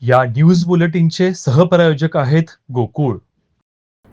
या न्यूज बुलेटिनचे सहप्रायोजक आहेत गोकुळ.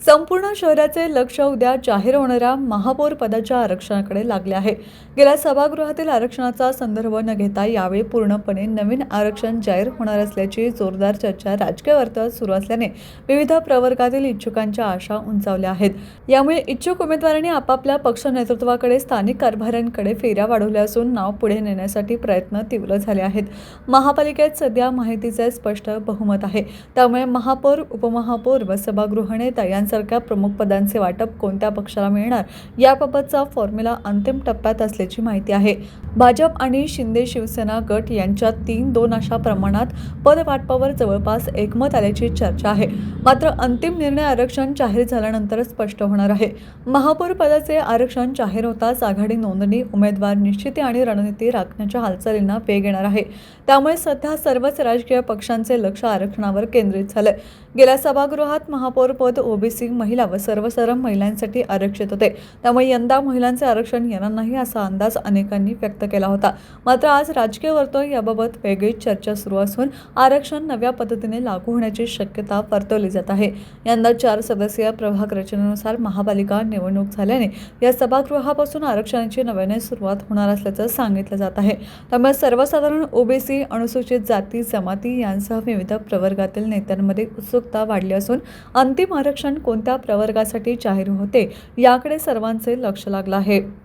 संपूर्ण शहराचे लक्ष उद्या जाहीर होणाऱ्या महापौर पदाच्या आरक्षणाकडे लागले आहे. गेल्या सभागृहातील आरक्षणाचा संदर्भ न घेता यावेळी पूर्णपणे नवीन आरक्षण जाहीर होणार असल्याची जोरदार चर्चा राजकीय वर्तुळात सुरू असल्याने विविध प्रवर्गातील इच्छुकांच्या आशा उंचावल्या आहेत. यामुळे इच्छुक उमेदवारांनी आपापल्या पक्ष नेतृत्वाकडे, स्थानिक कारभाऱ्यांकडे फेऱ्या वाढवल्या असून नाव पुढे नेण्यासाठी प्रयत्न तीव्र झाले आहेत. महापालिकेत सध्या माहितीचे स्पष्ट बहुमत आहे. त्यामुळे महापौर, उपमहापौर व सभागृह नेता यांसारख्या प्रमुख पदांचे वाटप कोणत्या पक्षाला मिळणार याबाबतचा फॉर्म्युला अंतिम टप्प्यात असल्याची माहिती आहे. भाजप आणि शिंदे शिवसेना गट यांच्यात 3-2 अशा प्रमाणात पदवाटपावर जवळपास एकमत आल्याची चर्चा आहे. मात्र अंतिम निर्णय आरक्षण जाहीर झाल्यानंतरच स्पष्ट होणार आहे. महापौर पदाचे आरक्षण जाहीर होताच आघाडी नोंदणी, उमेदवार निश्चिती आणि रणनीती राखण्याच्या हालचालींना वेग येणार आहे. त्यामुळे सध्या सर्वच राजकीय पक्षांचे लक्ष आरक्षणावर केंद्रित झाले. गेल्या सभागृहात महापौर पद ओबीसी, महिला व सर्वसाधारण महिलांसाठी आरक्षित होते. त्यामुळे यंदा महिलांचे आरक्षण येणार नाही असा अंदाज अनेकांनी व्यक्त केला होता. मात्र आज राजकीय वर्तुळ याबाबत वेगळीच चर्चा सुरू असून आरक्षण नव्या पद्धतीने लागू होण्याची शक्यता वर्तवली जात आहे. यंदा 4 सदस्यीय प्रभाग रचनेनुसार महापालिका निवडणूक झाल्याने या सभागृहापासून आरक्षणाची नव्याने सुरुवात होणार असल्याचं सांगितलं जात आहे. त्यामुळे सर्वसाधारण ओबीसी, अनुसूचित जाती जमाती यांसह विविध प्रवर्गातील नेत्यांमध्ये उत्सुकता वाढली असून अंतिम आरक्षण कोणत्या प्रवर्गासाठी जाहीर होते याकडे सर्वांचे लक्ष लागलं आहे.